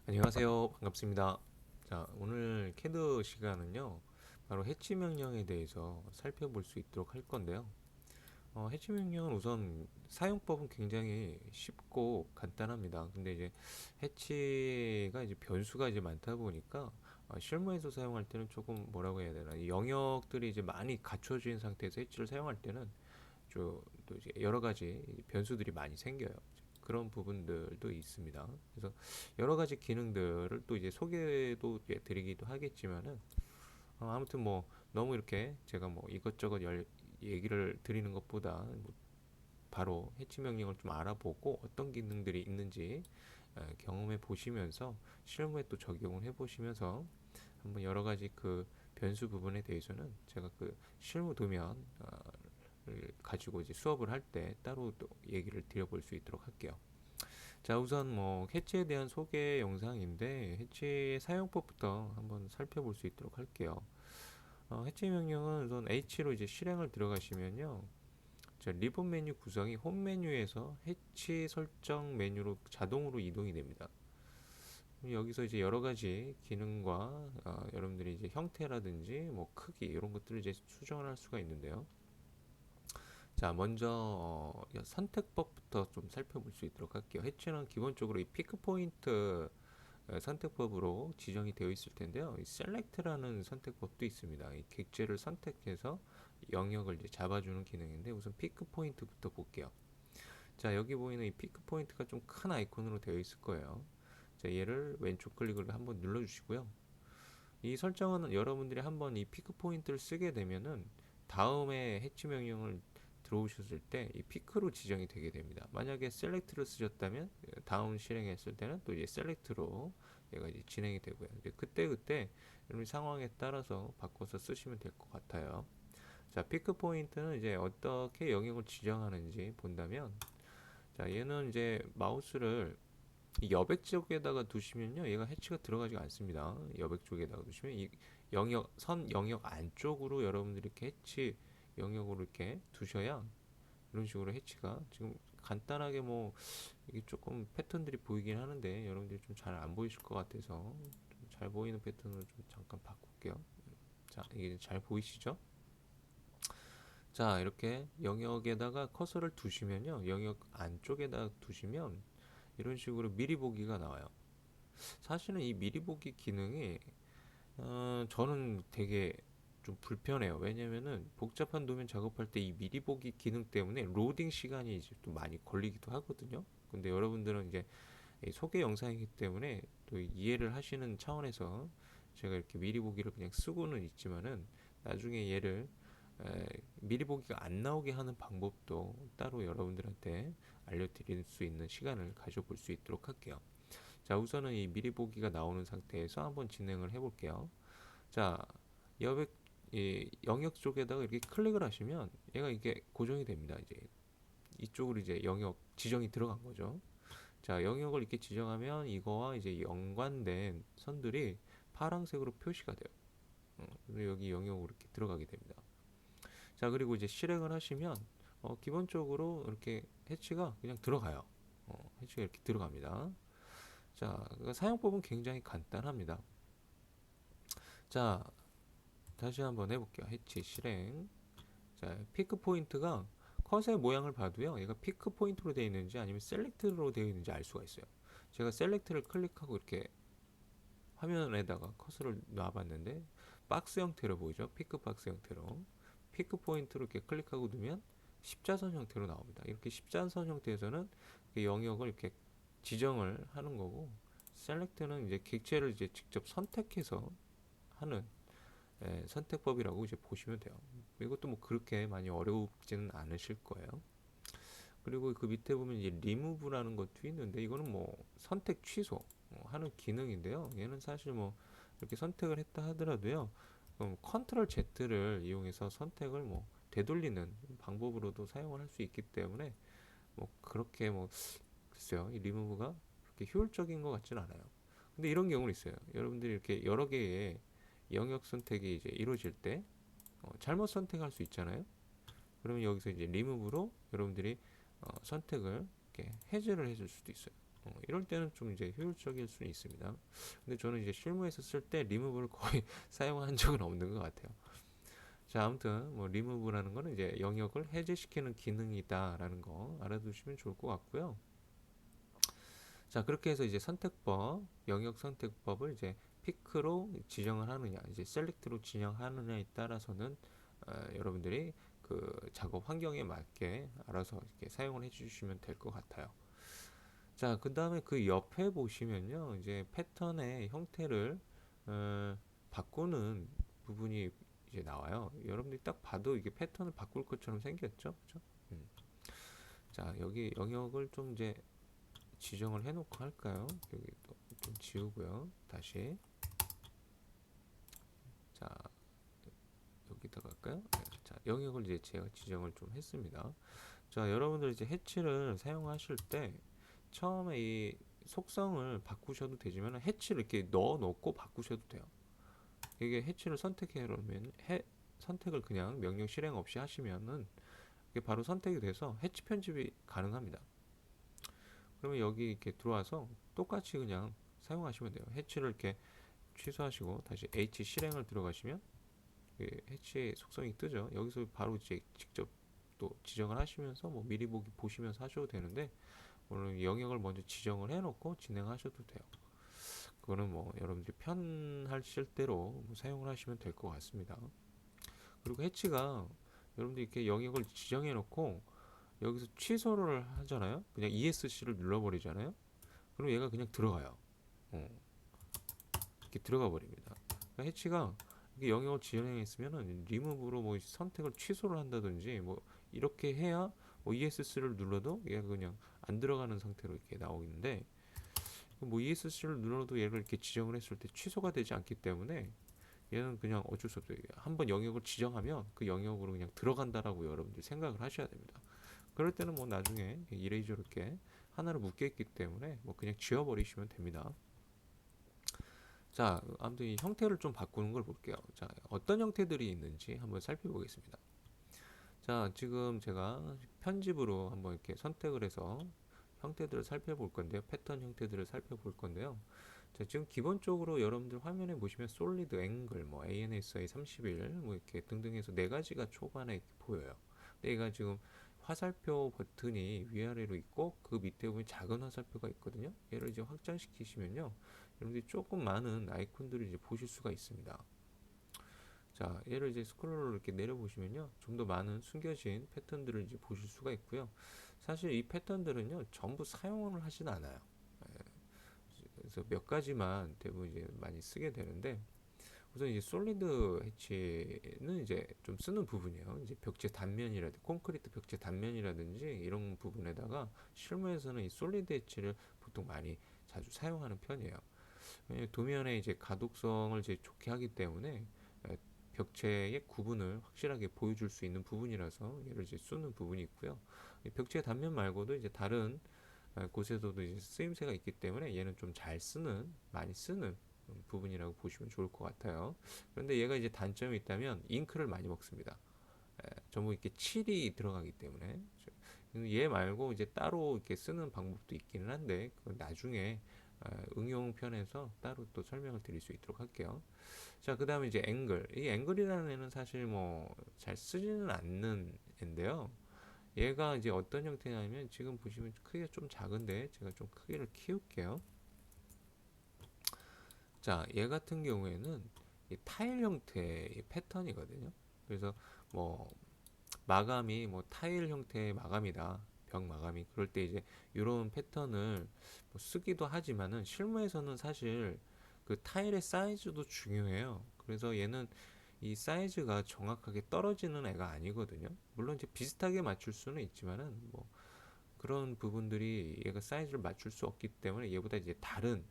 안녕하세요. 반갑습니다. 자, 오늘 캐드 시간은요, 바로 해치 명령에 대해서 살펴볼 수 있도록 할 건데요. 해치 명령은 우선 사용법은 굉장히 쉽고 간단합니다. 근데 이제 해치가 이제 변수가 이제 많다 보니까 실무에서 사용할 때는 조금 뭐라고 해야 되나, 이 영역들이 이제 많이 갖춰진 상태에서 해치를 사용할 때는 또 이제 여러 가지 변수들이 많이 생겨요. 그런 부분들도 있습니다. 그래서 여러 가지 기능들을 또 이제 소개도 드리기도 하겠지만은 아무튼 뭐 너무 이렇게 제가 뭐 이것저것 얘기를 드리는 것보다 뭐 바로 해치 명령을 좀 알아보고 어떤 기능들이 있는지 경험해 보시면서 실무에 또 적용을 해 보시면서 한번 여러 가지 그 변수 부분에 대해서는 제가 그 실무 도면 가지고 이제 수업을 할 때 따로 또 얘기를 드려볼 수 있도록 할게요. 자, 우선 뭐 해치에 대한 소개 영상인데 해치 사용법부터 한번 살펴볼 수 있도록 할게요. 해치 명령은 우선 H로 이제 실행을 들어가시면요. 자, 리본 메뉴 구성이 홈 메뉴에서 해치 설정 메뉴로 자동으로 이동이 됩니다. 여기서 이제 여러 가지 기능과 여러분들이 이제 형태라든지 뭐 크기 이런 것들을 이제 수정을 할 수가 있는데요. 자, 먼저 선택법부터 좀 살펴볼 수 있도록 할게요. 해치는 기본적으로 이 피크 포인트 선택법으로 지정이 되어 있을 텐데요. 이 셀렉트라는 선택법도 있습니다. 이 객체를 선택해서 영역을 이제 잡아주는 기능인데 우선 피크 포인트부터 볼게요. 자, 여기 보이는 이 피크 포인트가 좀 큰 아이콘으로 되어 있을 거예요. 자, 얘를 왼쪽 클릭을 한번 눌러주시고요. 이 설정은 여러분들이 한번 이 피크 포인트를 쓰게 되면은 다음에 해치 명령을 들어오셨을 때 이 피크로 지정이 되게 됩니다. 만약에 셀렉트를 쓰셨다면 다음 실행했을 때는 또 이제 셀렉트로 얘가 이제 진행이 되고요. 이제 그때 여러분 상황에 따라서 바꿔서 쓰시면 될 것 같아요. 자, 피크 포인트는 이제 어떻게 영역을 지정하는지 본다면, 자, 얘는 이제 마우스를 이 여백 쪽에다가 두시면요, 얘가 해치가 들어가지가 않습니다. 여백 쪽에다가 두시면 이 선 영역 안쪽으로 여러분들이 이렇게 해치 영역으로 이렇게 두셔야 이런 식으로 해치가 지금 간단하게 뭐 이게 조금 패턴들이 보이긴 하는데 여러분들이 좀 잘 안 보이실 것 같아서 좀 잘 보이는 패턴으로 좀 잠깐 바꿀게요. 자, 이게 잘 보이시죠? 자, 이렇게 영역에다가 커서를 두시면요, 영역 안쪽에다 두시면 이런 식으로 미리 보기가 나와요. 사실은 이 미리 보기 기능이 저는 되게 좀 불편해요. 왜냐면은 복잡한 도면 작업할 때 이 미리 보기 기능 때문에 로딩 시간이 이제 또 많이 걸리기도 하거든요. 근데 여러분들은 이제 소개 영상이기 때문에 또 이해를 하시는 차원에서 제가 이렇게 미리 보기를 그냥 쓰고는 있지만은 나중에 얘를 미리 보기가 안 나오게 하는 방법도 따로 여러분들한테 알려드릴 수 있는 시간을 가져볼 수 있도록 할게요. 자, 우선은 이 미리 보기가 나오는 상태에서 한번 진행을 해볼게요. 자, 여백 이 영역 쪽에다가 이렇게 클릭을 하시면 얘가 이게 고정이 됩니다. 이제 이쪽으로 이제 영역 지정이 들어간 거죠. 자, 영역을 이렇게 지정하면 이거와 이제 연관된 선들이 파란색으로 표시가 돼요. 그래서 여기 영역으로 이렇게 들어가게 됩니다. 자, 그리고 이제 실행을 하시면 기본적으로 이렇게 해치가 그냥 들어가요. 해치가 이렇게 들어갑니다. 자, 그 사용법은 굉장히 간단합니다. 자, 다시 한번 해볼게요. 해치 실행. 자, 피크 포인트가 컷의 모양을 봐도요, 얘가 피크 포인트로 되어 있는지 아니면 셀렉트로 되어 있는지 알 수가 있어요. 제가 셀렉트를 클릭하고 이렇게 화면에다가 커서를 놔봤는데 박스 형태로 보이죠? 피크 박스 형태로 피크 포인트로 이렇게 클릭하고 두면 십자선 형태로 나옵니다. 이렇게 십자선 형태에서는 영역을 이렇게 지정을 하는 거고, 셀렉트는 이제 객체를 이제 직접 선택해서 하는 선택법이라고 이제 보시면 돼요. 이것도 뭐 그렇게 많이 어렵지는 않으실 거예요. 그리고 그 밑에 보면 이제 리무브라는 것도 있는데 이거는 뭐 선택 취소 하는 기능인데요. 얘는 사실 뭐 이렇게 선택을 했다 하더라도요. 그럼 컨트롤 Z를 이용해서 선택을 뭐 되돌리는 방법으로도 사용을 할 수 있기 때문에 뭐 그렇게 뭐 글쎄요. 이 리무브가 그렇게 효율적인 것 같지는 않아요. 근데 이런 경우는 있어요. 여러분들이 이렇게 여러 개의 영역 선택이 이제 이루어질 때 잘못 선택할 수 있잖아요. 그러면 여기서 이제 리무브로 여러분들이 선택을 이렇게 해제를 해줄 수도 있어요. 이럴 때는 좀 이제 효율적일 수는 있습니다. 근데 저는 이제 실무에서 쓸 때 리무브를 거의 사용한 적은 없는 것 같아요. 자, 아무튼 뭐 리무브라는 거는 이제 영역을 해제시키는 기능이다라는 거 알아두시면 좋을 것 같고요. 자, 그렇게 해서 이제 선택법, 영역 선택법을 이제 피크로 지정을 하느냐, 이제 셀렉트로 지정하느냐에 따라서는 여러분들이 그 작업 환경에 맞게 알아서 이렇게 사용을 해주시면 될 것 같아요. 자, 그 다음에 그 옆에 보시면요, 이제 패턴의 형태를 바꾸는 부분이 이제 나와요. 여러분들이 딱 봐도 이게 패턴을 바꿀 것처럼 생겼죠, 그죠? 자, 여기 영역을 좀 이제 지정을 해놓고 할까요? 여기 또 좀 지우고요. 다시. 자, 여기다가 할까요? 네, 자, 영역을 이제 제가 지정을 좀 했습니다. 자, 여러분들 이제 해치를 사용하실 때 처음에 이 속성을 바꾸셔도 되지만 해치를 이렇게 넣어 놓고 바꾸셔도 돼요. 이게 해치를 선택해 놓으면 선택을 그냥 명령 실행 없이 하시면은 이게 바로 선택이 돼서 해치 편집이 가능합니다. 그러면 여기 이렇게 들어와서 똑같이 그냥 사용하시면 돼요. 해치를 이렇게 취소하시고 다시 H 실행을 들어가시면 해치 속성이 뜨죠. 여기서 바로 이제 직접 또 지정을 하시면서 뭐 미리 보기 보시면서 하셔도 되는데 오늘 영역을 먼저 지정을 해놓고 진행하셔도 돼요. 그거는 뭐 여러분들이 편하실 대로 뭐 사용을 하시면 될 것 같습니다. 그리고 해치가 여러분들이 이렇게 영역을 지정해 놓고 여기서 취소를 하잖아요. 그냥 ESC를 눌러버리잖아요. 그럼 얘가 그냥 들어가요. 이렇게 들어가 버립니다. 그러니까 해치가 이게 영역을 지정했으면은 리무브로 뭐 선택을 취소를 한다든지 뭐 이렇게 해야 뭐 ESC를 눌러도 얘가 그냥 안 들어가는 상태로 이렇게 나오는데 뭐 ESC를 눌러도 얘를 이렇게 지정을 했을 때 취소가 되지 않기 때문에 얘는 그냥 어쩔 수 없어요. 한번 영역을 지정하면 그 영역으로 그냥 들어간다라고 여러분들 생각을 하셔야 됩니다. 그럴 때는 뭐 나중에 이레이저로 이렇게 하나로 묶여 있기 때문에 뭐 그냥 지워버리시면 됩니다. 자, 아무튼 이 형태를 좀 바꾸는 걸 볼게요. 자, 어떤 형태들이 있는지 한번 살펴보겠습니다. 자, 지금 제가 편집으로 한번 이렇게 선택을 해서 형태들을 살펴볼 건데요. 패턴 형태들을 살펴볼 건데요. 자, 지금 기본적으로 여러분들 화면에 보시면 솔리드, 앵글, 뭐 ANSI 31, 뭐 이렇게 등등 해서 네 가지가 초반에 이렇게 보여요. 근데 얘가 지금 화살표 버튼이 위아래로 있고 그 밑에 보면 작은 화살표가 있거든요. 얘를 이제 확장시키시면요. 여러분들이 조금 많은 아이콘들을 이제 보실 수가 있습니다. 자, 얘를 이제 스크롤로 이렇게 내려보시면요. 좀 더 많은 숨겨진 패턴들을 이제 보실 수가 있고요. 사실 이 패턴들은요. 전부 사용을 하진 않아요. 그래서 몇 가지만 대부분 이제 많이 쓰게 되는데 우선 이제 솔리드 해치는 이제 좀 쓰는 부분이에요. 이제 벽체 단면이라든지 콘크리트 벽체 단면이라든지 이런 부분에다가 실무에서는 이 솔리드 해치를 보통 많이 자주 사용하는 편이에요. 도면의 이제 가독성을 이제 좋게 하기 때문에 벽체의 구분을 확실하게 보여줄 수 있는 부분이라서 얘를 이제 쓰는 부분이 있고요. 벽체 단면 말고도 이제 다른 곳에서도 이제 쓰임새가 있기 때문에 얘는 좀 잘 쓰는, 많이 쓰는 부분이라고 보시면 좋을 것 같아요. 그런데 얘가 이제 단점이 있다면 잉크를 많이 먹습니다. 전부 이렇게 칠이 들어가기 때문에 얘 말고 이제 따로 이렇게 쓰는 방법도 있기는 한데 그건 나중에 응용 편에서 따로 또 설명을 드릴 수 있도록 할게요. 자, 그 다음에 이제 앵글. 이 앵글이라는 애는 사실 뭐 잘 쓰지는 않는 애인데요. 얘가 이제 어떤 형태냐면 지금 보시면 크기가 좀 작은데 제가 좀 크기를 키울게요. 자, 얘 같은 경우에는 이 타일 형태의 패턴이거든요. 그래서 뭐 마감이 뭐 타일 형태의 마감이다. 벽 마감이 그럴 때 이제 이런 패턴을 뭐 쓰기도 하지만은 실무에서는 사실 그 타일의 사이즈도 중요해요. 그래서 얘는 이 사이즈가 정확하게 떨어지는 애가 아니거든요. 물론 이제 비슷하게 맞출 수는 있지만은 뭐 그런 부분들이 얘가 사이즈를 맞출 수 없기 때문에 얘보다 이제 다른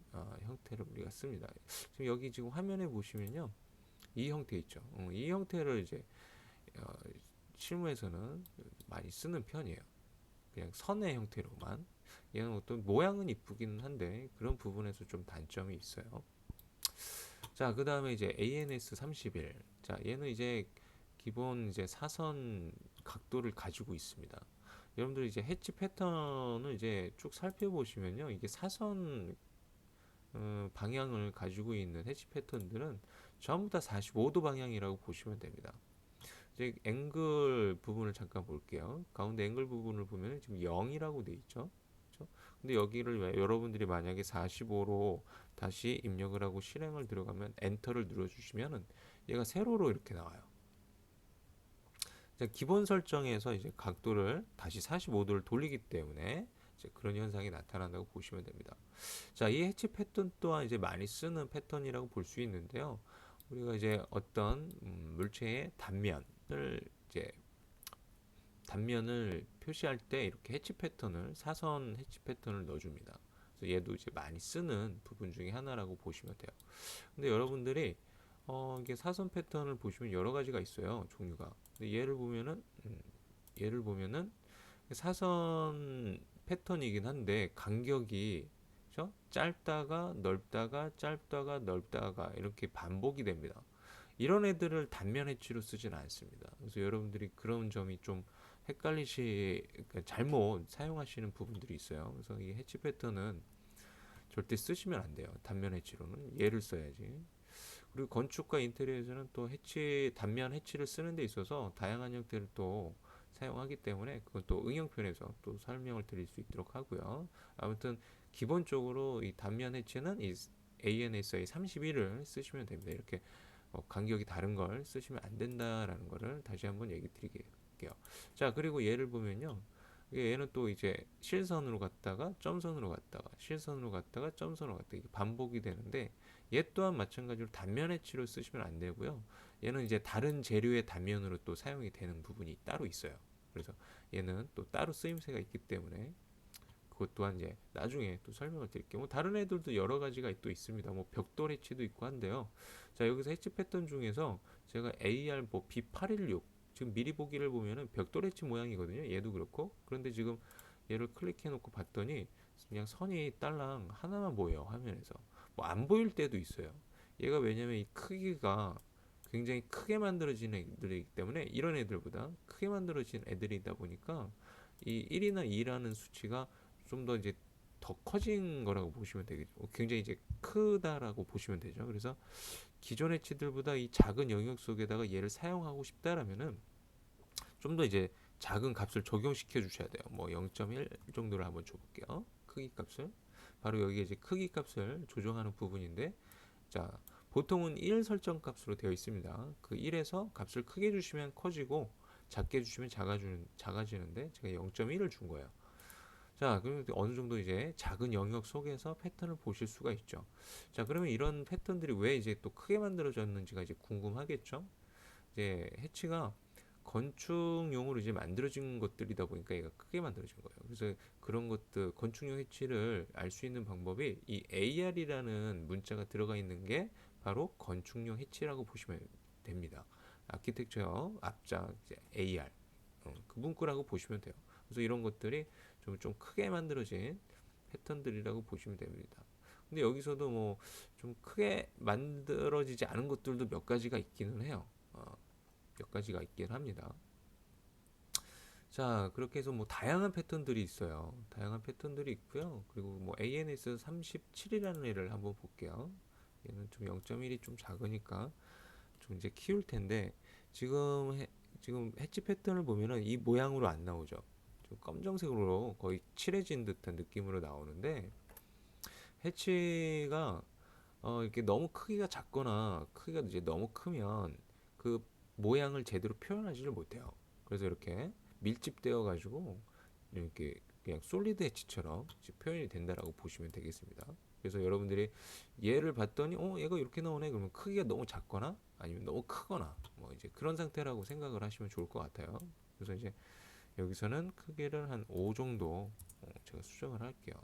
형태를 우리가 씁니다. 지금 여기 지금 화면에 보시면요, 이 형태 있죠. 이 형태를 이제 어, 실무에서는 많이 쓰는 편이에요. 그냥 선의 형태로만. 얘는 어떤 모양은 이쁘기는 한데 그런 부분에서 좀 단점이 있어요. 자, 그 다음에 이제 ANS 31. 자, 얘는 이제 기본 이제 사선 각도를 가지고 있습니다. 여러분들이 이제 해치 패턴을 이제 쭉 살펴보시면요, 이게 사선 방향을 가지고 있는 해치 패턴들은 전부 다 45도 방향이라고 보시면 됩니다. 이제 앵글 부분을 잠깐 볼게요. 가운데 앵글 부분을 보면 지금 0이라고 돼 있죠. 그렇죠? 근데 여기를 여러분들이 만약에 45로 다시 입력을 하고 실행을 들어가면 엔터를 눌러주시면은 얘가 세로로 이렇게 나와요. 기본 설정에서 이제 각도를 다시 45도를 돌리기 때문에 이제 그런 현상이 나타난다고 보시면 됩니다. 자, 이 해치 패턴 또한 이제 많이 쓰는 패턴이라고 볼 수 있는데요. 우리가 이제 어떤 물체의 이제 단면을 표시할 때 이렇게 해치 패턴을 사선 해치 패턴을 넣어줍니다. 그래서 얘도 이제 많이 쓰는 부분 중에 하나라고 보시면 돼요. 근데 여러분들이 이게 사선 패턴을 보시면 여러 가지가 있어요. 종류가. 근데 얘를 보면은 사선 패턴이긴 한데 간격이 그죠? 짧다가 넓다가 짧다가 넓다가 이렇게 반복이 됩니다. 이런 애들을 단면 해치로 쓰진 않습니다. 그래서 여러분들이 그런 점이 좀 그러니까 잘못 사용하시는 부분들이 있어요. 그래서 이 해치 패턴은 절대 쓰시면 안 돼요. 단면 해치로는 얘를 써야지. 그리고 건축과 인테리어에서는 또 단면 해치를 쓰는 데 있어서 다양한 형태를 또 사용하기 때문에 그건 또 응용편에서 또 설명을 드릴 수 있도록 하고요. 아무튼 기본적으로 이 단면 해치는 이 ANSI 31을 쓰시면 됩니다. 이렇게 간격이 다른 걸 쓰시면 안 된다라는 거를 다시 한번 얘기 드릴게요. 자, 그리고 얘를 보면요. 얘는 또 이제 실선으로 갔다가 점선으로 갔다가 실선으로 갔다가 점선으로 갔다가 이게 반복이 되는데 얘 또한 마찬가지로 단면 해치로 쓰시면 안 되고요. 얘는 이제 다른 재료의 단면으로 또 사용이 되는 부분이 따로 있어요. 그래서 얘는 또 따로 쓰임새가 있기 때문에 그것 또한 이제 나중에 또 설명을 드릴게요. 뭐 다른 애들도 여러 가지가 또 있습니다. 뭐 벽돌 해치도 있고 한데요. 자, 여기서 해치 패턴 중에서 제가 AR 뭐 B816 지금 미리 보기를 보면은 벽돌 해치 모양이거든요. 얘도 그렇고. 그런데 지금 얘를 클릭해 놓고 봤더니 그냥 선이 딸랑 하나만 보여요. 화면에서. 뭐 안 보일 때도 있어요. 얘가 왜냐면 이 크기가 굉장히 크게 만들어진 애들이기 때문에 이런 애들보다 크게 만들어진 애들이다 보니까 이 1이나 2라는 수치가 좀 더 이제 더 커진 거라고 보시면 되겠죠. 굉장히 이제 크다라고 보시면 되죠. 그래서 기존의 치들보다 이 작은 영역 속에다가 얘를 사용하고 싶다라면은 좀 더 이제 작은 값을 적용시켜 주셔야 돼요. 뭐 0.1 정도를 한번 줘볼게요. 크기 값을. 바로 여기 이제 크기 값을 조정하는 부분인데, 자, 보통은 1 설정 값으로 되어 있습니다. 그 1에서 값을 크게 주시면 커지고, 작게 주시면 작아지는데, 제가 0.1을 준 거예요. 자, 그럼 어느 정도 이제 작은 영역 속에서 패턴을 보실 수가 있죠. 자, 그러면 이런 패턴들이 왜 이제 또 크게 만들어졌는지가 이제 궁금하겠죠? 이제 해치가 건축용으로 이제 만들어진 것들이다 보니까 얘가 크게 만들어진 거예요. 그래서 그런 것들 건축용 해치를 알 수 있는 방법이 이 AR이라는 문자가 들어가 있는 게 바로 건축용 해치라고 보시면 됩니다. 아키텍처 앞자 이제 AR 그 문구라고 보시면 돼요. 그래서 이런 것들이 좀 크게 만들어진 패턴들이라고 보시면 됩니다. 근데 여기서도 뭐 좀 크게 만들어지지 않은 것들도 몇 가지가 있기는 해요. 몇 가지가 있긴 합니다. 자, 그렇게 해서 뭐 다양한 패턴들이 있어요. 다양한 패턴들이 있고요. 그리고 뭐 ANS 37이라는 애를 한번 볼게요. 얘는 좀 0.1이 좀 작으니까 좀 이제 키울 텐데 지금 해치 패턴을 보면은 이 모양으로 안 나오죠. 좀 검정색으로 거의 칠해진 듯한 느낌으로 나오는데 해치가 이렇게 너무 크기가 작거나 크기가 이제 너무 크면 그 모양을 제대로 표현하지를 못해요. 그래서 이렇게 밀집되어 가지고 이렇게 그냥 솔리드 엣지처럼 표현이 된다라고 보시면 되겠습니다. 그래서 여러분들이 얘를 봤더니 얘가 이렇게 나오네 그러면 크기가 너무 작거나 아니면 너무 크거나 뭐 이제 그런 상태라고 생각을 하시면 좋을 것 같아요. 그래서 이제 여기서는 크기를 한 5 정도 제가 수정을 할게요.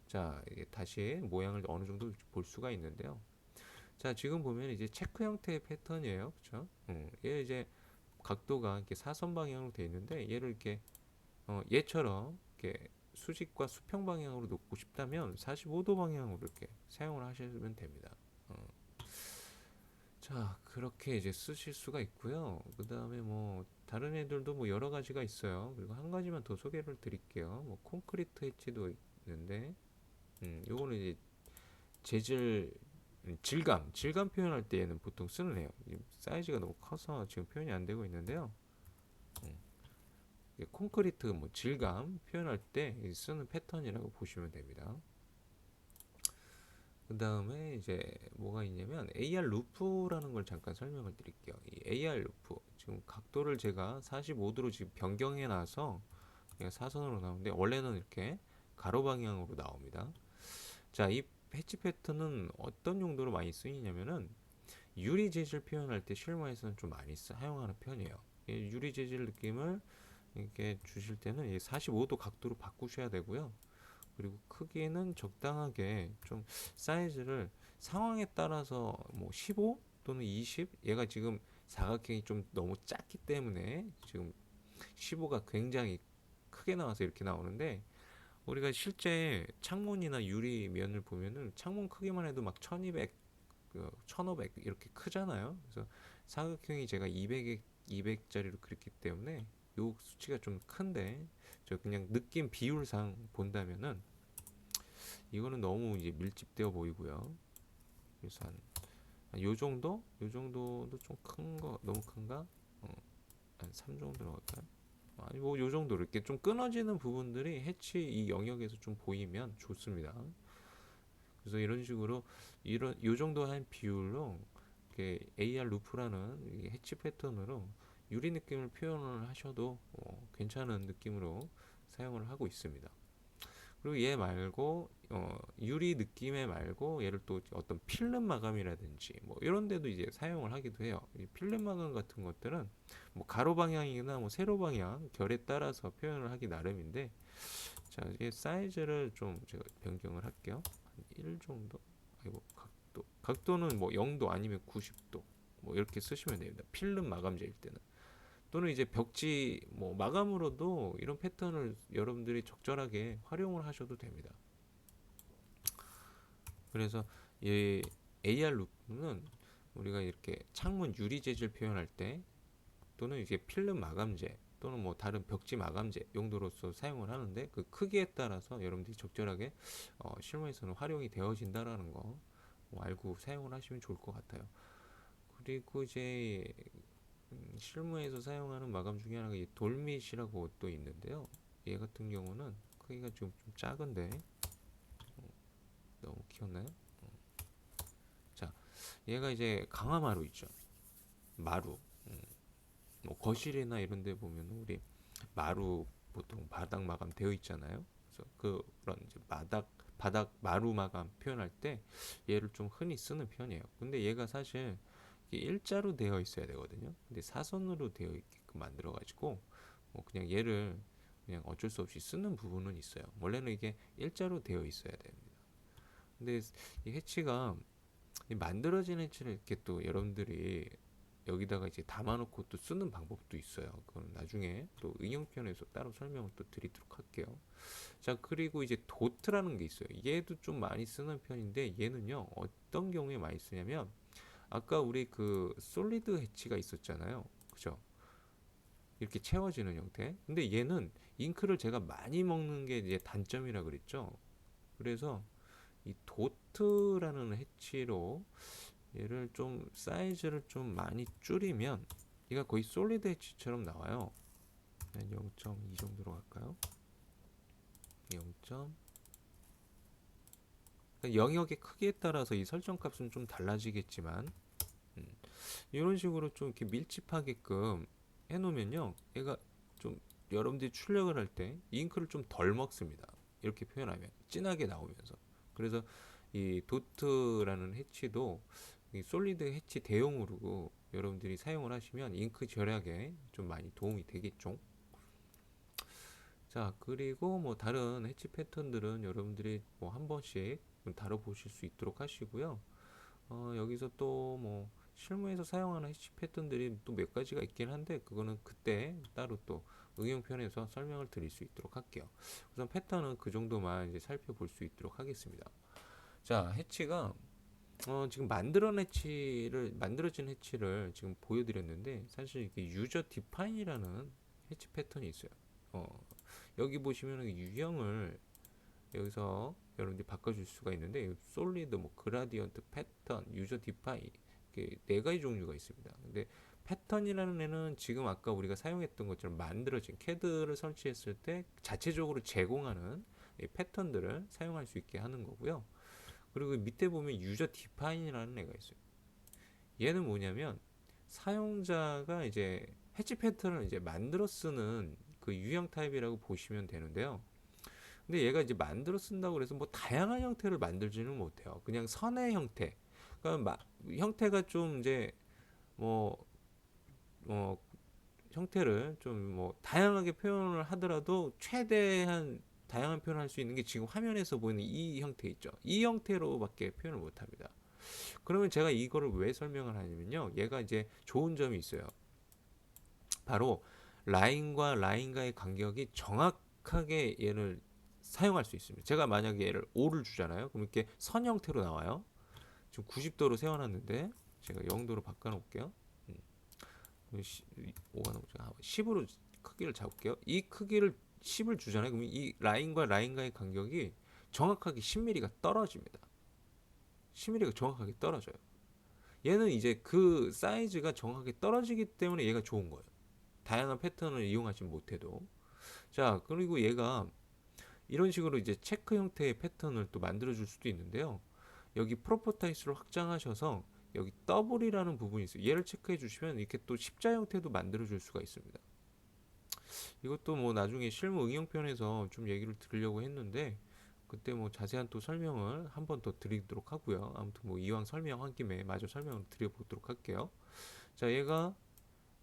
자, 이게 다시 모양을 어느 정도 볼 수가 있는데요. 자, 지금 보면 이제 체크 형태의 패턴이에요. 그렇죠? 얘 이제 각도가 이렇게 사선 방향으로 되어 있는데 얘를 이렇게 얘처럼 이렇게 수직과 수평 방향으로 놓고 싶다면 45도 방향으로 이렇게 사용을 하시면 됩니다. 자, 그렇게 이제 쓰실 수가 있고요. 그 다음에 뭐 다른 애들도 뭐 여러 가지가 있어요. 그리고 한 가지만 더 소개를 드릴게요. 뭐 콘크리트 해치도 있는데, 요거는 이제 재질, 질감 표현할 때 얘는 보통 쓰는 애요. 사이즈가 너무 커서 지금 표현이 안 되고 있는데요. 콘크리트 뭐 질감 표현할 때 쓰는 패턴이라고 보시면 됩니다. 그 다음에 이제 뭐가 있냐면 AR 루프라는 걸 잠깐 설명을 드릴게요. 이 AR 루프 지금 각도를 제가 45도로 지금 변경해 놔서 사선으로 나오는데 원래는 이렇게 가로 방향으로 나옵니다. 자, 이 패치 패턴은 어떤 용도로 많이 쓰이냐면은 유리 재질 표현할 때 실무에서는 좀 많이 사용하는 편이에요. 유리 재질 느낌을 이렇게 주실 때는 45도 각도로 바꾸셔야 되고요. 그리고 크기는 적당하게 좀 사이즈를 상황에 따라서 뭐 15 또는 20, 얘가 지금 사각형이 좀 너무 작기 때문에 지금 15가 굉장히 크게 나와서 이렇게 나오는데, 우리가 실제 창문이나 유리면을 보면은 창문 크기만 해도 막 1200, 1500 이렇게 크잖아요. 그래서 사각형이 제가 200짜리로 그렸기 때문에 요 수치가 좀 큰데, 저 그냥 느낌 비율상 본다면은 이거는 너무 이제 밀집되어 보이고요. 그래서 요 정도? 요 정도도 좀 큰 거, 너무 큰가? 한 3 정도로 할까요? 아니 뭐 요 정도 이렇게 좀 끊어지는 부분들이 해치 이 영역에서 좀 보이면 좋습니다. 그래서 이런 식으로 이런 요 정도 한 비율로 이렇게 AR 루프라는 해치 패턴으로 유리 느낌을 표현을 하셔도 괜찮은 느낌으로 사용을 하고 있습니다. 그리고 얘 말고 유리 느낌의 말고 얘를 또 어떤 필름 마감이라든지 뭐 이런 데도 이제 사용을 하기도 해요. 이 필름 마감 같은 것들은 뭐 가로 방향이나 뭐 세로 방향 결에 따라서 표현을 하기 나름인데, 자, 이 사이즈를 좀 제가 변경을 할게요. 한 1 정도. 아이고, 각도는 뭐 0도 아니면 90도 뭐 이렇게 쓰시면 됩니다. 필름 마감재일 때는. 또는 이제 벽지 뭐 마감으로도 이런 패턴을 여러분들이 적절하게 활용을 하셔도 됩니다. 그래서 이 AR 루프는 우리가 이렇게 창문 유리 재질 표현할 때 또는 이제 필름 마감재 또는 뭐 다른 벽지 마감재 용도로서 사용을 하는데, 그 크기에 따라서 여러분들이 적절하게 실무에서는 활용이 되어진다라는 거 알고 사용을 하시면 좋을 것 같아요. 그리고 이제 실무에서 사용하는 마감 중에 하나가 이 돌밋이라고 또 있는데요. 얘 같은 경우는 크기가 좀 작은데 너무 키웠나요? 자, 얘가 이제 강화마루 있죠. 마루. 뭐 거실이나 이런 데 보면 우리 마루 보통 바닥 마감 되어 있잖아요. 그래서 그런 이제 바닥 마루 마감 표현할 때 얘를 좀 흔히 쓰는 편이에요. 근데 얘가 사실 일자로 되어 있어야 되거든요. 근데 사선으로 되어 있게끔 만들어 가지고 뭐 그냥 얘를 그냥 어쩔 수 없이 쓰는 부분은 있어요. 원래는 이게 일자로 되어 있어야 됩니다. 근데 이 해치가 만들어진 해치를 이렇게 또 여러분들이 여기다가 이제 담아놓고 또 쓰는 방법도 있어요. 그건 나중에 또 응용편에서 따로 설명을 또 드리도록 할게요. 자, 그리고 이제 도트라는 게 있어요. 얘도 좀 많이 쓰는 편인데, 얘는요 어떤 경우에 많이 쓰냐면, 아까 우리 그 솔리드 해치가 있었잖아요. 그죠? 이렇게 채워지는 형태. 근데 얘는 잉크를 제가 많이 먹는 게 이제 단점이라 그랬죠. 그래서 이 도트라는 해치로 얘를 좀 사이즈를 좀 많이 줄이면 얘가 거의 솔리드 해치처럼 나와요. 한 0.2 정도로 갈까요? 0. 영역의 크기에 따라서 이 설정 값은 좀 달라지겠지만, 이런 식으로 좀 이렇게 밀집하게끔 해놓으면요, 얘가 좀 여러분들이 출력을 할 때 잉크를 좀 덜 먹습니다. 이렇게 표현하면 진하게 나오면서. 그래서 이 도트라는 해치도 이 솔리드 해치 대용으로 여러분들이 사용을 하시면 잉크 절약에 좀 많이 도움이 되겠죠. 자, 그리고 뭐 다른 해치 패턴들은 여러분들이 뭐 한 번씩 좀 다뤄보실 수 있도록 하시고요. 여기서 또 뭐 실무에서 사용하는 해치 패턴들이 또 몇 가지가 있긴 한데, 그거는 그때 따로 또 응용편에서 설명을 드릴 수 있도록 할게요. 우선 패턴은 그 정도만 이제 살펴볼 수 있도록 하겠습니다. 자, 해치가 지금 만들어진 해치를 지금 보여드렸는데 사실 이게 유저 디파인이라는 해치 패턴이 있어요. 어, 여기 보시면은 유형을 여기서 여러분들이 바꿔줄 수가 있는데 솔리드, 뭐 그라디언트, 패턴, 유저 디파인 이렇게 네 가지 종류가 있습니다. 근데 패턴이라는 애는 지금 아까 우리가 사용했던 것처럼 만들어진 캐드를 설치했을 때 자체적으로 제공하는 이 패턴들을 사용할 수 있게 하는 거고요. 그리고 밑에 보면 유저 디파인이라는 애가 있어요. 얘는 뭐냐면 사용자가 이제 해치 패턴을 이제 만들어 쓰는 그 유형 타입이라고 보시면 되는데요. 근데 얘가 이제 만들어 쓴다고 그래서 뭐 다양한 형태를 만들지는 못해요. 그냥 선의 형태. 그러니까 형태가 좀 이제 뭐, 뭐 형태를 좀 뭐 다양하게 표현을 하더라도 최대한 다양한 표현을 할 수 있는 게 지금 화면에서 보이는 이 형태 있죠. 이 형태로밖에 표현을 못 합니다. 그러면 제가 이거를 왜 설명을 하냐면요. 얘가 이제 좋은 점이 있어요. 바로 라인과 라인과의 간격이 정확하게 얘를 사용할 수 있습니다. 제가 만약에 얘를 5를 주잖아요. 그럼 이렇게 선 형태로 나와요. 지금 90도로 세워놨는데 제가 0도로 바꿔놓을게요. 5가 너무 10으로 크기를 잡을게요. 이 크기를 10을 주잖아요. 그러면 이 라인과 라인과의 간격이 정확하게 10mm가 떨어집니다. 10mm가 정확하게 떨어져요. 얘는 이제 그 사이즈가 정확하게 떨어지기 때문에 얘가 좋은 거예요. 다양한 패턴을 이용하지 못해도. 자, 그리고 얘가 이런 식으로 이제 체크 형태의 패턴을 또 만들어 줄 수도 있는데요. 여기 프로퍼타이스를 확장하셔서 여기 더블이라는 부분이 있어요. 얘를 체크해 주시면 이렇게 또 십자 형태도 만들어 줄 수가 있습니다. 이것도 뭐 나중에 실무 응용편에서 좀 얘기를 드리려고 했는데 그때 뭐 자세한 또 설명을 한 번 더 드리도록 하고요. 아무튼 뭐 이왕 설명한 김에 마저 설명을 드려보도록 할게요. 자, 얘가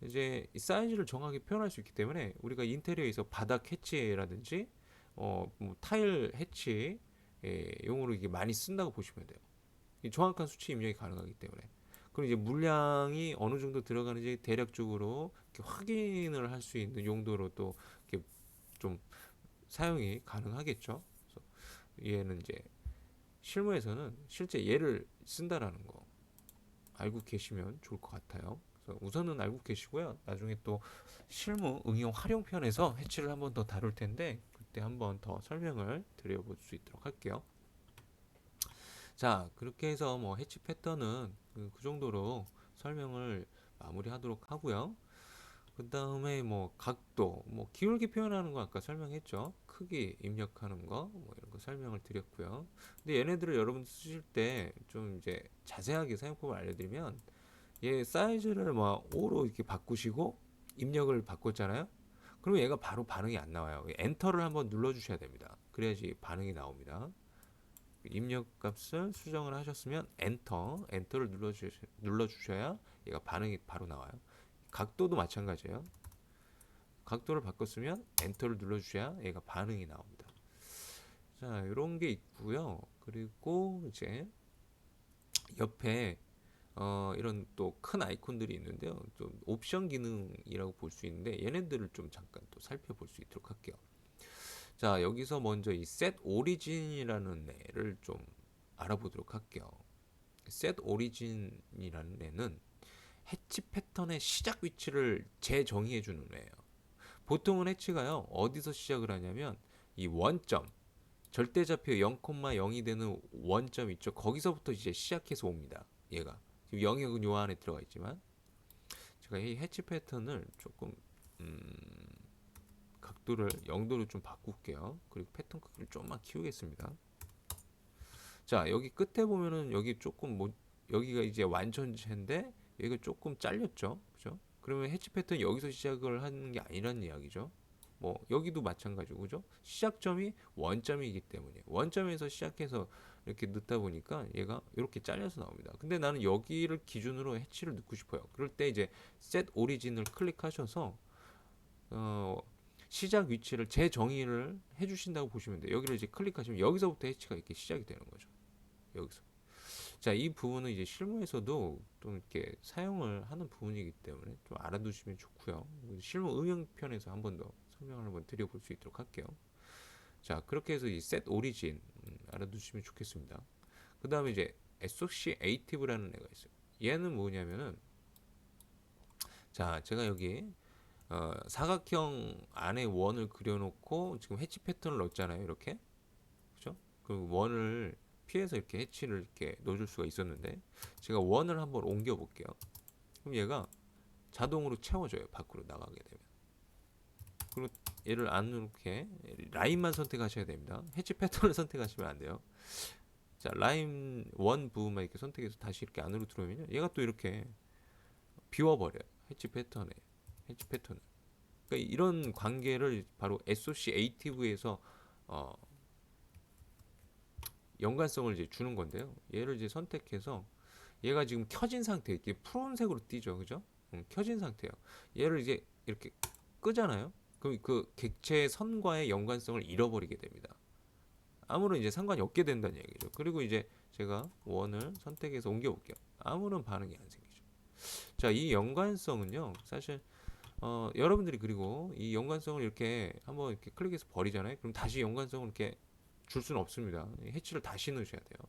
이제 이 사이즈를 정확하게 표현할 수 있기 때문에 우리가 인테리어에서 바닥 해치라든지 뭐 타일 해치 용으로 이게 많이 쓴다고 보시면 돼요. 정확한 수치 입력이 가능하기 때문에. 그리고 이제 물량이 어느 정도 들어가는지 대략적으로 확인을 할 수 있는 용도로 또 이렇게 좀 사용이 가능하겠죠. 그래서 얘는 이제 실무에서는 실제 얘를 쓴다라는 거 알고 계시면 좋을 것 같아요. 그래서 우선은 알고 계시고요. 나중에 또 실무 응용 활용편에서 해치를 한번 더 다룰 텐데 그때 한번 더 설명을 드려볼 수 있도록 할게요. 자, 그렇게 해서 뭐 해치 패턴은 그 정도로 설명을 마무리하도록 하고요. 그 다음에 뭐 각도, 뭐 기울기 표현하는 거 아까 설명했죠. 크기 입력하는 거, 뭐 이런 거 설명을 드렸고요. 근데 얘네들을 여러분 쓰실 때 좀 이제 자세하게 사용법을 알려드리면 얘 사이즈를 뭐 5로 이렇게 바꾸시고 입력을 바꿨잖아요. 그러면 얘가 바로 반응이 안 나와요. 엔터를 한번 눌러주셔야 됩니다. 그래야지 반응이 나옵니다. 입력 값을 수정을 하셨으면 엔터를 눌러주셔야 얘가 반응이 바로 나와요. 각도도 마찬가지예요. 각도를 바꿨으면 엔터를 눌러주셔야 얘가 반응이 나옵니다. 자, 이런 게 있고요. 그리고 이제 옆에 이런 또 큰 아이콘들이 있는데요. 좀 옵션 기능이라고 볼 수 있는데 얘네들을 좀 잠깐 또 살펴볼 수 있도록 할게요. 자, 여기서 먼저 이 set origin이라는 애를 좀 알아보도록 할게요. set origin이라는 애는 해치 패턴의 시작 위치를 재정의해 주는 애예요. 보통은 해치가요 어디서 시작을 하냐면 이 원점 절대좌표 0,0이 되는 원점 있죠. 거기서부터 이제 시작해서 옵니다. 얘가 지금 영역은 요 안에 들어가 있지만 제가 이 해치 패턴을 조금 음, 각도를 0도로 좀 바꿀게요. 그리고 패턴 크기를 좀만 키우겠습니다. 자, 여기 끝에 보면은 여기 조금 뭐 여기가 이제 완전체인데 여기가 조금 잘렸죠. 그죠? 그러면 해치 패턴 여기서 시작을 하는 게 아니라는 이야기죠. 뭐 여기도 마찬가지고 그죠? 시작점이 원점이기 때문에 원점에서 시작해서 이렇게 넣다 보니까 얘가 이렇게 잘려서 나옵니다. 근데 나는 여기를 기준으로 해치를 넣고 싶어요. 그럴 때 이제 set origin을 클릭하셔서 어, 시작 위치를 재정의를 해주신다고 보시면 돼요. 여기를 이제 클릭하시면 여기서부터 해치가 이렇게 시작이 되는 거죠. 여기서. 자, 이 부분은 이제 실무에서도 좀 이렇게 사용을 하는 부분이기 때문에 좀 알아두시면 좋고요. 실무 응용편에서 한 번 더 설명을 한번 드려볼 수 있도록 할게요. 자, 그렇게 해서 이 set origin 알아두시면 좋겠습니다. 그 다음에 이제 associative라는 애가 있어요. 얘는 뭐냐면은, 자, 제가 여기 사각형 안에 원을 그려놓고 지금 해치 패턴을 넣었잖아요. 이렇게, 그죠? 그 원을 피해서 이렇게 해치를 이렇게 넣어줄 수가 있었는데, 제가 원을 한번 옮겨 볼게요. 그럼 얘가 자동으로 채워져요. 밖으로 나가게 되면. 그리고 얘를 안 이렇게 라인만 선택하셔야 됩니다. 해치 패턴을 선택하시면 안 돼요. 자, 라인 원 부분만 이렇게 선택해서 다시 이렇게 안으로 들어오면요, 얘가 또 이렇게 비워버려요. 해치 패턴에, 해치 패턴을. 그러니까 이런 관계를 바로 associative에서 어, 연관성을 이제 주는 건데요. 얘를 이제 선택해서, 얘가 지금 켜진 상태, 이렇게 푸른색으로 띄죠, 그죠? 켜진 상태예요. 얘를 이제 이렇게 끄잖아요. 그럼 그 객체의 선과의 연관성을 잃어버리게 됩니다. 아무런 이제 상관이 없게 된다는 얘기죠. 그리고 이제 제가 원을 선택해서 옮겨볼게요. 아무런 반응이 안 생기죠. 자, 이 연관성은요, 사실 여러분들이 그리고 이 연관성을 이렇게 한번 이렇게 클릭해서 버리잖아요. 그럼 다시 연관성을 이렇게 줄 수는 없습니다. 해치를 다시 넣으셔야 돼요.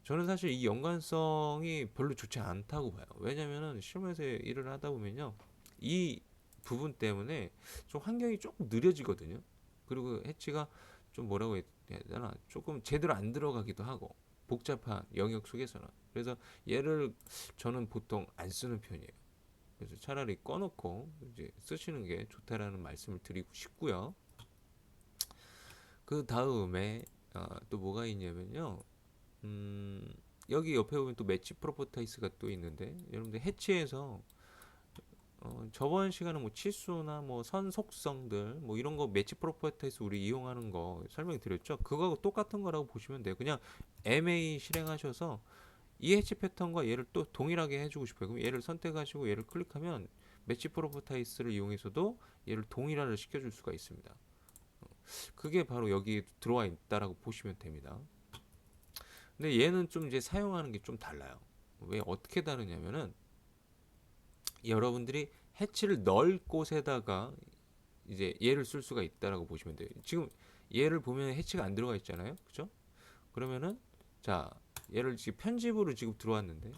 저는 사실 이 연관성이 별로 좋지 않다고 봐요. 왜냐면은 실무에서 일을 하다 보면요, 이 부분 때문에 좀 환경이 조금 느려지거든요. 그리고 해치가 좀 뭐라고 해야 되나, 조금 제대로 안 들어가기도 하고, 복잡한 영역 속에서는. 그래서 얘를 저는 보통 안 쓰는 편이에요. 그래서 차라리 꺼놓고 이제 쓰시는 게 좋다라는 말씀을 드리고 싶고요. 그 다음에 또 뭐가 있냐면요. 음, 여기 옆에 보면 또 매치 프로퍼타이스가 또 있는데, 여러분들 해치에서 저번 시간에 뭐 치수나 뭐 선 속성들 뭐 이런 거 매치 프로퍼타이스 우리 이용하는 거 설명드렸죠. 그거하고 똑같은 거라고 보시면 돼요. 그냥 MA 실행하셔서 이 해치 패턴과 얘를 또 동일하게 해주고 싶어요. 그럼 얘를 선택하시고 얘를 클릭하면 매치 프로퍼타이스를 이용해서도 얘를 동일화를 시켜줄 수가 있습니다. 그게 바로 여기 들어와 있다라고 보시면 됩니다. 근데 얘는 좀 이제 사용하는 게 좀 달라요. 왜 어떻게 다르냐면은, 여러분들이 해치를 넣을 곳에다가 이제 얘를 쓸 수가 있다라고 보시면 돼요. 지금 얘를 보면 해치가 안 들어가 있잖아요. 그죠? 그러면은, 자, 얘를 지금 편집으로 지금 들어왔는데,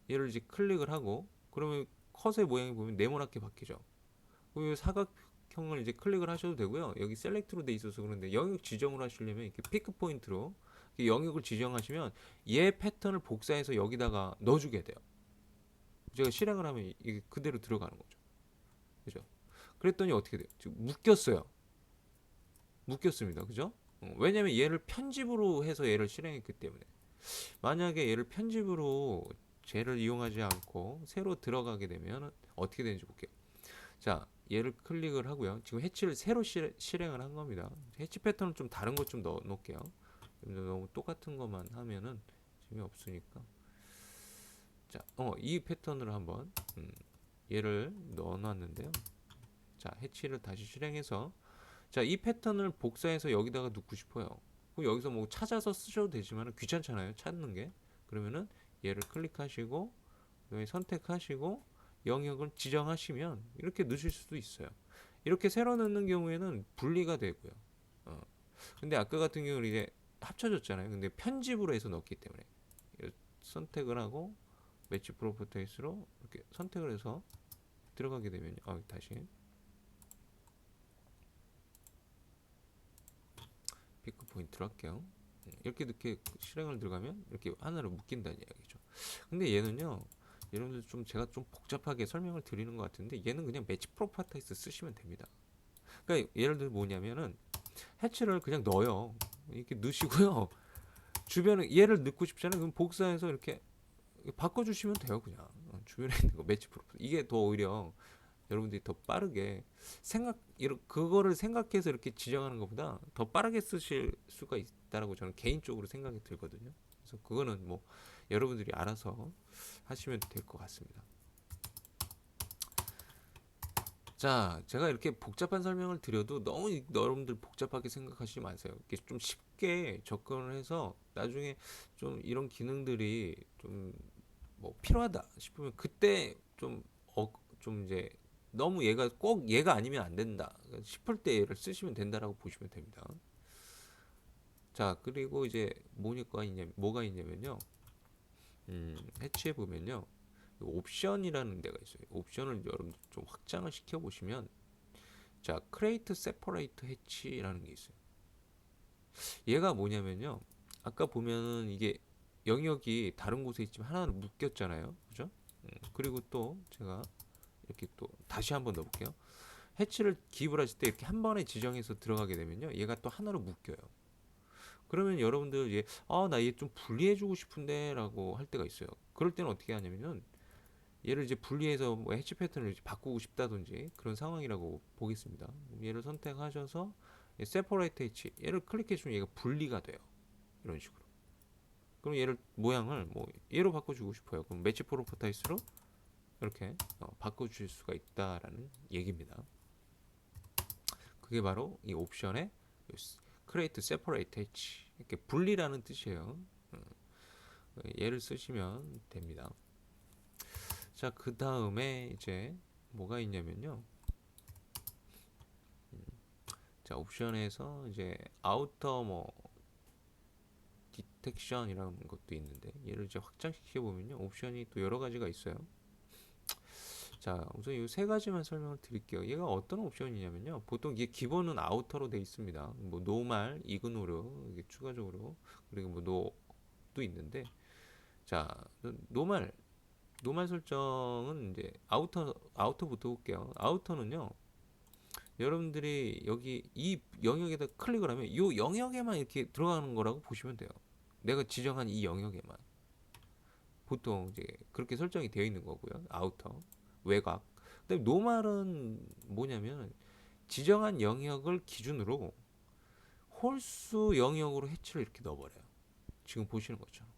얘를 이제 클릭을 하고, 그러면 컷의 모양이 보면 네모나게 바뀌죠. 그 사각형을 이제 클릭을 하셔도 되고요. 여기 셀렉트로 돼 있어서 그런데, 영역 지정을 하시려면 이렇게 피크 포인트로 영역을 지정하시면 얘 패턴을 복사해서 여기다가 넣어주게 돼요. 제가 실행을 하면 이게 그대로 들어가는 거죠. 그죠? 그랬더니 어떻게 돼요? 지금 묶였어요. 묶였습니다. 그죠? 왜냐면 얘를 편집으로 해서 얘를 실행했기 때문에. 만약에 얘를 편집으로 쟤를 이용하지 않고 새로 들어가게 되면 어떻게 되는지 볼게요. 자, 얘를 클릭을 하고요. 지금 해치를 새로 실행을 한 겁니다. 해치 패턴은 좀 다른 것 좀 넣어 놓을게요. 너무 똑같은 것만 하면은 재미없으니까. 자, 이 패턴으로 한번 얘를 넣어놨는데요. 자, 해치를 다시 실행해서, 자, 이 패턴을 복사해서 여기다가 넣고 싶어요. 그럼 여기서 뭐 찾아서 쓰셔도 되지만 귀찮잖아요, 찾는 게. 그러면은 얘를 클릭하시고 여기 선택하시고 영역을 지정하시면 이렇게 넣으실 수도 있어요. 이렇게 새로 넣는 경우에는 분리가 되고요. 근데 아까 같은 경우는 이제 합쳐졌잖아요. 근데 편집으로 해서 넣기 때문에 선택을 하고 매치 프로퍼티스로 이렇게 선택을 해서 들어가게 되면 다시 피크 포인트로 할게요. 이렇게 실행을 들어가면 이렇게 하나로 묶인다는 이야기죠. 근데 얘는요, 여러분들 좀 제가 좀 복잡하게 설명을 드리는 것 같은데, 얘는 그냥 매치 프로퍼티스 쓰시면 됩니다. 그러니까 예를 들어 뭐냐면은, 해치를 그냥 넣어요. 이렇게 넣으시고요. 주변에 얘를 넣고 싶잖아요. 그럼 복사해서 이렇게 바꿔주시면 돼요. 그냥 주변에 있는 거 매치 프로퍼티. 이게 더 오히려 여러분들이 더 빠르게 그거를 생각해서 이렇게 지정하는 것보다 더 빠르게 쓰실 수가 있다라고 저는 개인적으로 생각이 들거든요. 그래서 그거는 뭐 여러분들이 알아서 하시면 될 것 같습니다. 자, 제가 이렇게 복잡한 설명을 드려도 너무 여러분들 복잡하게 생각하시지 마세요. 이렇게 좀 쉽게 접근을 해서 나중에 좀 이런 기능들이 좀 뭐 필요하다 싶으면 그때 좀 이제 너무 얘가 꼭 얘가 아니면 안 된다 싶을 때 얘를 쓰시면 된다라고 보시면 됩니다. 자, 그리고 이제 뭐가 있냐면요. 해치해 보면요. 옵션이라는 데가 있어요. 옵션을 여러분들 좀 확장을 시켜 보시면, 자, create separate hatch라는 게 있어요. 얘가 뭐냐면요. 아까 보면은 이게 영역이 다른 곳에 있지만 하나는 묶였잖아요. 그죠? 그리고 또 제가 이렇게 또 다시 한번 넣어볼게요. 해치를 기입을 하실 때 이렇게 한 번에 지정해서 들어가게 되면요. 얘가 또 하나로 묶여요. 그러면 여러분들 나 얘 좀 분리해주고 싶은데 라고 할 때가 있어요. 그럴 때는 어떻게 하냐면은 얘를 이제 분리해서 뭐 해치 패턴을 이제 바꾸고 싶다든지 그런 상황이라고 보겠습니다. 얘를 선택하셔서 separate 해치 얘를 클릭해주면 얘가 분리가 돼요. 이런 식으로. 그럼 얘를 모양을 뭐 얘로 바꿔주고 싶어요. 그럼 매치 프로퍼타이스로 이렇게 바꿔줄 수가 있다라는 얘기입니다. 그게 바로 이 옵션의 create separate hatch 이렇게 분리라는 뜻이에요. 얘를 쓰시면 됩니다. 자, 그 다음에 이제 뭐가 있냐면요. 자, 옵션에서 이제 아우터 뭐 디텍션이라는 것도 있는데 얘를 이제 확장시켜 보면요. 옵션이 또 여러 가지가 있어요. 자, 우선 이 세 가지만 설명을 드릴게요. 얘가 어떤 옵션이냐면요. 보통 이게 기본은 아우터로 돼 있습니다. 뭐 노말, 이그노르 이게 추가적으로 그리고 뭐 노도 있는데 자, 노말 설정은 이제 아우터부터 볼게요. 아우터는요. 여러분들이 여기 이 영역에다 클릭을 하면 이 영역에만 이렇게 들어가는 거라고 보시면 돼요. 내가 지정한 이 영역에만. 보통 이제 그렇게 설정이 되어 있는 거고요. 아우터, 외곽. 근데 노말은 뭐냐면 지정한 영역을 기준으로 홀수 영역으로 해치를 이렇게 넣어버려요. 지금 보시는 것처럼.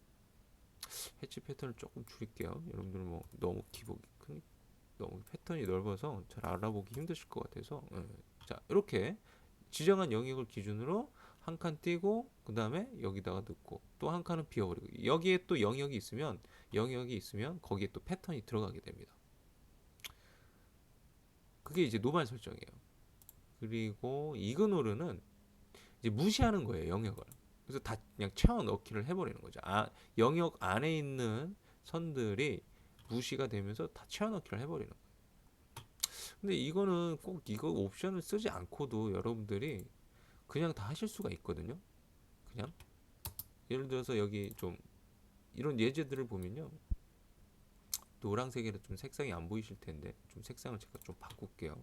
해치 패턴을 조금 줄일게요. 여러분들 뭐 너무 기복이 큰, 너무 패턴이 넓어서 잘 알아보기 힘드실 것 같아서. 자, 이렇게 지정한 영역을 기준으로 한 칸 띄고 그 다음에 여기다가 넣고 또 한 칸은 비워버리고 여기에 또 영역이 있으면 거기에 또 패턴이 들어가게 됩니다. 그게 이제 노말 설정이에요. 그리고 이그노르는 이제 무시하는 거예요, 영역을. 그래서 다 그냥 채워 넣기를 해버리는 거죠. 영역 안에 있는 선들이 무시가 되면서 다 채워 넣기를 해버리는 거예요. 근데 이거는 꼭 이거 옵션을 쓰지 않고도 여러분들이 그냥 다 하실 수가 있거든요. 그냥 예를 들어서 여기 좀 이런 예제들을 보면요. 노란색이라 좀 색상이 안 보이실 텐데 좀 색상을 제가 좀 바꿀게요.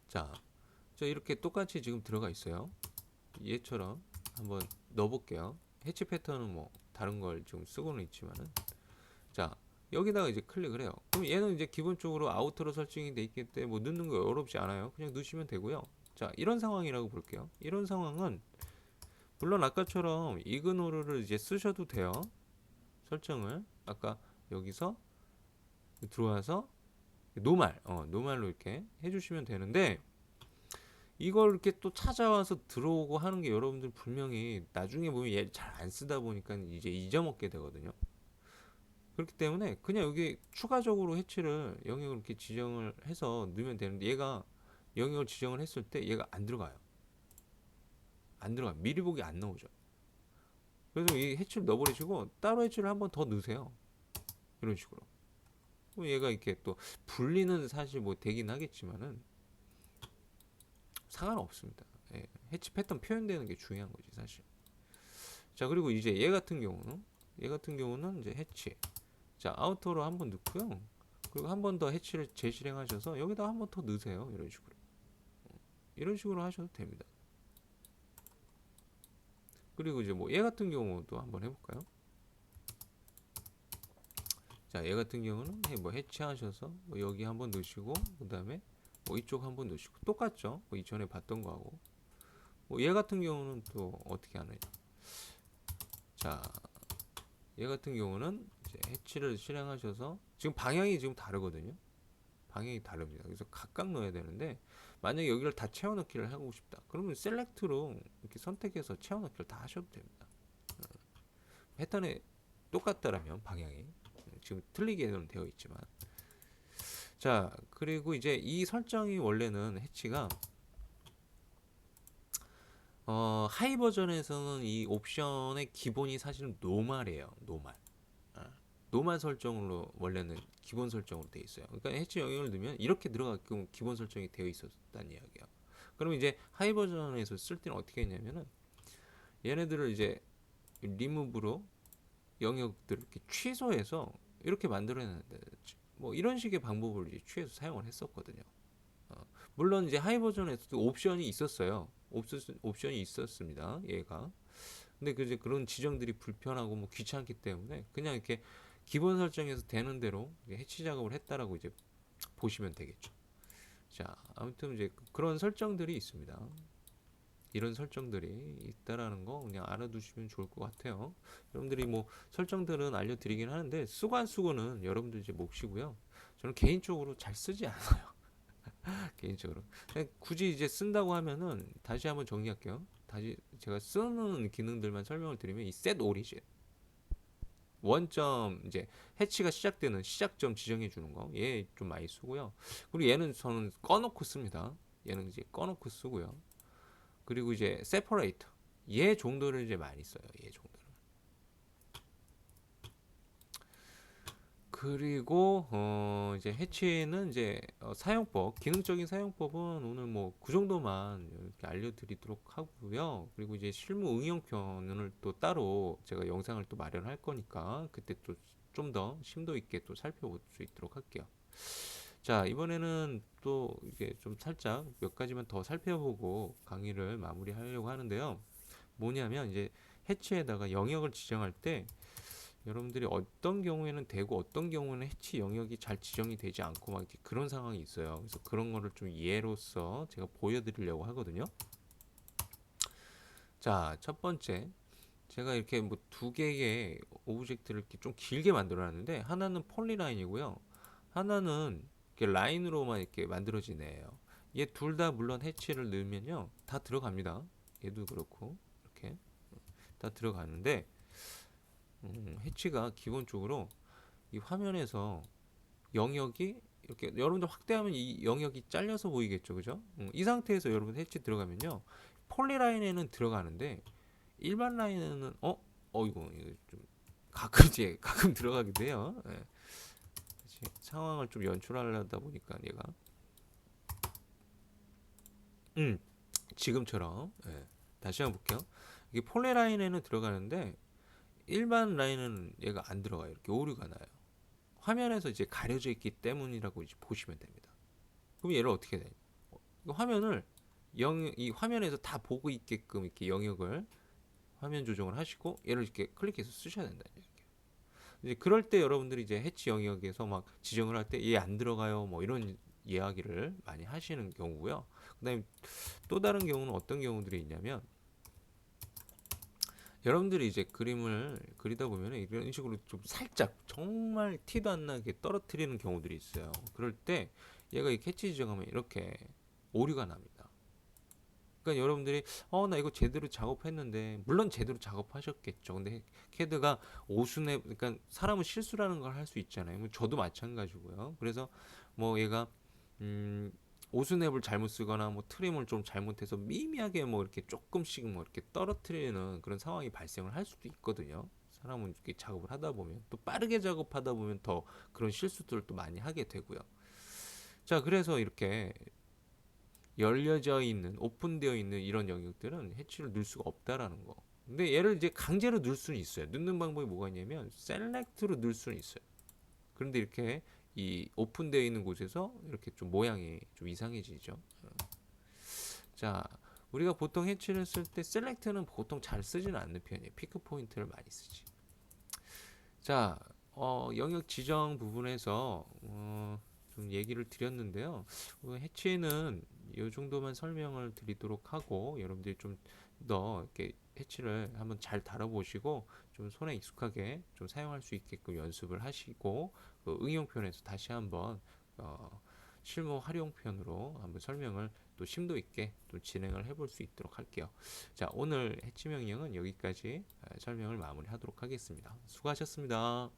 자, 저 이렇게 똑같이 지금 들어가 있어요. 얘처럼 한번 넣어볼게요. 해치 패턴은 뭐 다른 걸 지금 쓰고는 있지만은 자 여기다가 이제 클릭을 해요. 그럼 얘는 이제 기본적으로 아우터로 설정이 돼 있기 때문에 뭐 넣는 거 어렵지 않아요. 그냥 넣으시면 되고요. 자 이런 상황이라고 볼게요. 이런 상황은 물론 아까처럼 이그노르를 이제 쓰셔도 돼요. 설정을 아까 여기서 들어와서 노말로 이렇게 해주시면 되는데 이걸 이렇게 또 찾아와서 들어오고 하는 게 여러분들 분명히 나중에 보면 얘 잘 안 쓰다 보니까 이제 잊어먹게 되거든요. 그렇기 때문에 그냥 여기 추가적으로 해치를 영역을 이렇게 지정을 해서 넣으면 되는데 얘가 영역을 지정을 했을 때 얘가 안 들어가요. 안 들어가. 미리 보기 안 나오죠. 그래서 이 해치를 넣어버리시고 따로 해치를 한 번 더 넣으세요. 이런 식으로. 얘가 이렇게 또 분리는 사실 뭐 되긴 하겠지만은 상관없습니다. 예, 해치 패턴 표현되는 게 중요한 거지 사실. 자 그리고 이제 얘 같은 경우는 이제 해치. 자 아우터로 한 번 넣고요. 그리고 한 번 더 해치를 재실행하셔서 여기다 한 번 더 넣으세요. 이런 식으로 하셔도 됩니다. 그리고 이제 뭐 얘 같은 경우도 한번 해볼까요? 자, 얘 같은 경우는 뭐 해치하셔서 뭐 여기 한번 넣으시고 그 다음에 뭐 이쪽 한번 넣으시고 똑같죠? 뭐 이전에 봤던 거하고 뭐 얘 같은 경우는 또 어떻게 하느냐? 자, 얘 같은 경우는 이제 해치를 실행하셔서 지금 방향이 지금 다르거든요. 방향이 다릅니다. 그래서 각각 넣어야 되는데 만약에 여기를 다 채워넣기를 하고 싶다. 그러면 셀렉트로 이렇게 선택해서 채워넣기를 다 하셔도 됩니다. 패턴이 똑같다라면 방향이 지금 틀리게는 되어 있지만 자, 그리고 이제 이 설정이 원래는 해치가 하이 버전에서는 이 옵션의 기본이 사실은 노말이에요. 노말. 아, 노말 설정으로 원래는 기본 설정으로 되어 있어요. 그러니까 해치 영역을 넣으면 이렇게 들어가게끔 기본 설정이 되어 있었다는 이야기예요. 그러면 이제 하이 버전에서 쓸 때는 어떻게 했냐면은 얘네들을 이제 리무브로 영역들을 이렇게 취소해서 이렇게 만들어내는데 뭐 이런 식의 방법을 이제 취해서 사용을 했었거든요. 물론 이제 하이 버전에서도 옵션이 있었어요. 옵션이 있었습니다. 얘가. 근데 그 이제 그런 지정들이 불편하고 뭐 귀찮기 때문에 그냥 이렇게 기본 설정에서 되는 대로 해치 작업을 했다라고 이제 보시면 되겠죠. 자, 아무튼 이제 그런 설정들이 있습니다. 이런 설정들이 있다라는 거 그냥 알아두시면 좋을 것 같아요. 여러분들이 뭐 설정들은 알려드리긴 하는데 쓰고 안 쓰고는 여러분들 이제 몫이고요. 저는 개인적으로 잘 쓰지 않아요. 개인적으로. 굳이 이제 쓴다고 하면은 다시 한번 정리할게요. 다시 제가 쓰는 기능들만 설명을 드리면 이 set origin 원점 이제 해치가 시작되는 시작점 지정해 주는 거. 얘 좀 많이 쓰고요. 그리고 얘는 저는 꺼놓고 씁니다. 얘는 이제 꺼놓고 쓰고요. 그리고 이제 separate 얘 정도를 이제 많이 써요. 얘 정도를. 그리고 이제 해치는 이제 사용법, 기능적인 사용법은 오늘 뭐 그 정도만 이렇게 알려드리도록 하고요. 그리고 이제 실무 응용편을 또 따로 제가 영상을 또 마련할 거니까 그때 또 좀 더 심도 있게 또 살펴볼 수 있도록 할게요. 자, 이번에는 또 이게 좀 살짝 몇 가지만 더 살펴보고 강의를 마무리하려고 하는데요. 뭐냐면 이제 해치에다가 영역을 지정할 때 여러분들이 어떤 경우에는 되고 어떤 경우는 해치 영역이 잘 지정이 되지 않고 막 그런 상황이 있어요. 그래서 그런 거를 좀 예로서 제가 보여드리려고 하거든요. 자, 첫 번째 제가 이렇게 뭐 두 개의 오브젝트를 이렇게 좀 길게 만들어놨는데 하나는 폴리라인이고요. 하나는 이렇게 라인으로만 이렇게 만들어진 애예요. 얘 둘 다 물론 해치를 넣으면요 다 들어갑니다. 얘도 그렇고 이렇게 다 들어가는데 해치가 기본적으로 이 화면에서 영역이 이렇게 여러분들 확대하면 이 영역이 잘려서 보이겠죠, 그죠? 이 상태에서 여러분 해치 들어가면요 폴리라인에는 들어가는데 일반 라인에는 이거 좀 가끔 이제 가끔 들어가기도 해요. 예. 상황을 좀 연출하려다 보니까 얘가 음 지금처럼 다시 한번 볼게요. 이게 폴리라인에는 들어가는데 일반 라인은 얘가 안 들어가요. 이렇게 오류가 나요. 화면에서 이제 가려져 있기 때문이라고 이제 보시면 됩니다. 그럼 얘를 어떻게 해야 돼요? 화면을 이 화면에서 다 보고 있게끔 이렇게 영역을 화면 조정을 하시고 얘를 이렇게 클릭해서 쓰셔야 된다. 이제 그럴 때 여러분들이 이제 해치 영역에서 막 지정을 할 때 얘 안 들어가요. 뭐 이런 이야기를 많이 하시는 경우고요. 그다음에 또 다른 경우는 어떤 경우들이 있냐면 여러분들이 이제 그림을 그리다 보면 이런 식으로 좀 살짝 정말 티도 안 나게 떨어뜨리는 경우들이 있어요. 그럴 때 얘가 이 캐치 지정하면 이렇게 오류가 납니다. 그러니까 여러분들이 나 이거 제대로 작업했는데 물론 제대로 작업하셨겠죠. 근데 캐드가 오순에 그러니까 사람은 실수라는 걸 할 수 있잖아요. 뭐 저도 마찬가지고요. 그래서 뭐 얘가 음 오스냅을 잘못 쓰거나 뭐 트림을 좀 잘못해서 미미하게 뭐 이렇게 조금씩 뭐 이렇게 떨어뜨리는 그런 상황이 발생을 할 수도 있거든요. 사람은 이렇게 작업을 하다 보면 또 빠르게 작업하다 보면 더 그런 실수들을 또 많이 하게 되고요. 자, 그래서 이렇게 열려져 있는 오픈되어 있는 이런 영역들은 해치를 넣을 수가 없다라는 거. 근데 얘를 이제 강제로 넣을 수는 있어요. 넣는 방법이 뭐가 있냐면 셀렉트로 넣을 수는 있어요. 그런데 이렇게 이 오픈되어 있는 곳에서 이렇게 좀 모양이 좀 이상해지죠. 자, 우리가 보통 해치를 쓸 때 셀렉트는 보통 잘 쓰지는 않는 편이에요. 피크 포인트를 많이 쓰지. 자, 영역 지정 부분에서 좀 얘기를 드렸는데요. 해치는 이 정도만 설명을 드리도록 하고 여러분들이 좀 더 이렇게 해치를 한번 잘 다뤄보시고 좀 손에 익숙하게 좀 사용할 수 있게끔 연습을 하시고 그 응용편에서 다시 한번 실무 활용편으로 한번 설명을 또 심도 있게 또 진행을 해볼 수 있도록 할게요. 자, 오늘 해치 명령은 여기까지 설명을 마무리하도록 하겠습니다. 수고하셨습니다.